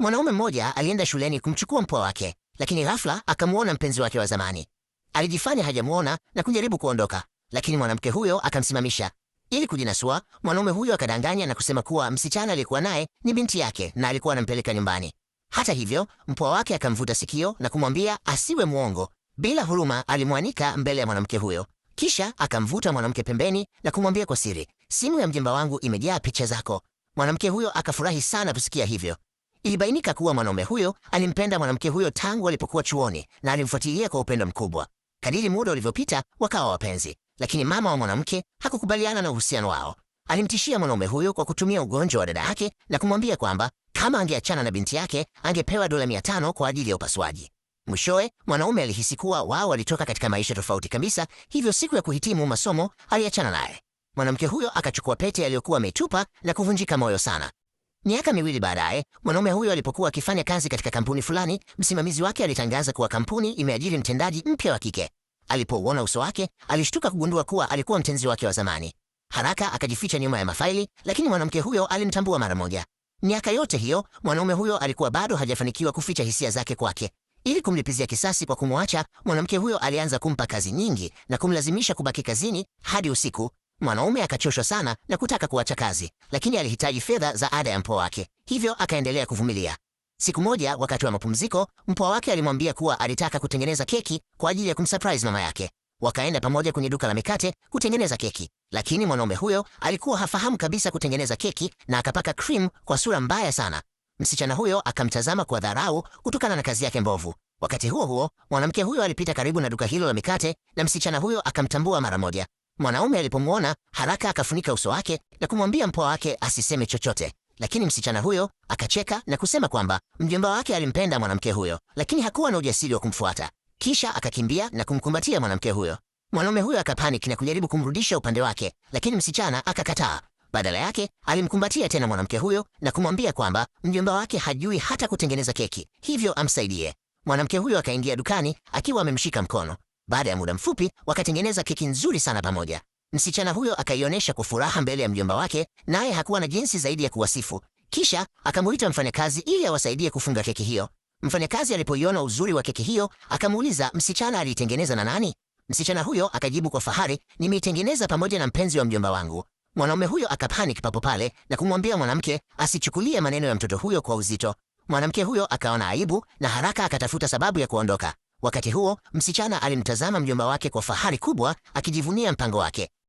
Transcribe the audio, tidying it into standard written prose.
Mwanaume mmoja alienda shuleni kumchukua mpwa wake, lakini ghafla akamuona mpenzi wake wa zamani. Alijifanya hajamuona na kujaribu kuondoka, lakini mwanamke huyo akamsimamisha. Ili kujinasua, mwanaume huyo akadanganya na kusema kuwa msichana aliyekuwa naye ni binti yake na alikuwa anampeleka nyumbani. Hata hivyo, mpwa wake akamvuta sikio na kumwambia asiwe muongo. Bila huruma, alimwanika mbele ya mwanamke huyo. Kisha akamvuta mwanamke pembeni na kumwambia kwa siri, simu ya mjomba wangu imejaa picha zako. Mwanamke huyo akafurahi sana kusikia hivyo. Ilibainika kuwa mwanaume huyo alimpenda mwanamke huyo tangu walipokuwa chuoni na alimfuatilia kwa upendo mkubwa. Kadiri muda ulivyopita, wakawa wapenzi, lakini mama wa mwanamke hakukubaliana na uhusiano wao. Alimtishia mwanaume huyo kwa kutumia ugonjwa wa dada yake na kumwambia kwamba kama angeachana na binti yake angepewa dola 500 kwa ajili ya upasuaji. Mwishowe, mwanaume alihisi kuwa wao walitoka katika maisha tofauti kabisa, hivyo siku ya kuhitimu masomo aliachana naye. Mwanamke huyo akachukua pete aliyokuwa ametupa na kuvunjika moyo sana. Miaka miwili baadaye, mwanaume huyo alipokuwa akifanya kazi katika kampuni fulani, msimamizi wake alitangaza kuwa kampuni imeajiri mtendaji mpya wa kike. Alipouona uso wake, alishtuka kugundua kuwa alikuwa mtenzi wake wa zamani. Haraka akajificha nyuma ya mafaili, lakini mwanamke huyo alimtambua mara moja. Miaka yote hiyo, mwanaume huyo alikuwa bado hajafanikiwa kuficha hisia zake kwake. Ili kumlipizia kisasi kwa kumwacha, mwanamke huyo alianza kumpa kazi nyingi na kumlazimisha kubaki kazini hadi usiku. Mwanaume akachoshwa sana na kutaka kuacha kazi, lakini alihitaji fedha za ada ya mpwa wake, hivyo akaendelea kuvumilia. Siku moja wakati wa mapumziko, mpwa wake alimwambia kuwa alitaka kutengeneza keki kwa ajili ya kumsurprise mama yake. Wakaenda pamoja kwenye duka la mikate kutengeneza keki, lakini mwanaume huyo alikuwa hafahamu kabisa kutengeneza keki na akapaka cream kwa sura mbaya sana. Msichana huyo akamtazama kwa dharau kutokana na kazi yake mbovu. Wakati huo huo, mwanamke huyo alipita karibu na duka hilo la mikate na msichana huyo akamtambua mara moja. Mwanaume alipomwona haraka akafunika uso wake na kumwambia mpwa wake asiseme chochote, lakini msichana huyo akacheka na kusema kwamba mjomba wake alimpenda mwanamke huyo, lakini hakuwa na ujasiri wa kumfuata. Kisha akakimbia na kumkumbatia mwanamke huyo. Mwanaume huyo akapaniki na kujaribu kumrudisha upande wake, lakini msichana akakataa. Badala yake alimkumbatia tena mwanamke huyo na kumwambia kwamba mjomba wake hajui hata kutengeneza keki, hivyo amsaidie. Mwanamke huyo akaingia dukani akiwa amemshika mkono. Baada ya muda mfupi wakatengeneza keki nzuri sana pamoja. Msichana huyo akaionyesha kwa furaha mbele ya mjomba wake, naye hakuwa na jinsi zaidi ya kuwasifu. Kisha akamuita mfanyakazi ili awasaidie kufunga keki hiyo. Mfanyakazi alipoiona uzuri wa keki hiyo akamuuliza msichana aliitengeneza na nani. Msichana huyo akajibu kwa fahari, nimeitengeneza pamoja na mpenzi wa mjomba wangu. Mwanaume huyo akapanik papo pale na kumwambia mwanamke asichukulie maneno ya mtoto huyo kwa uzito. Mwanamke huyo akaona aibu na haraka akatafuta sababu ya kuondoka. Wakati huo, msichana alimtazama mjomba wake kwa fahari kubwa akijivunia mpango wake.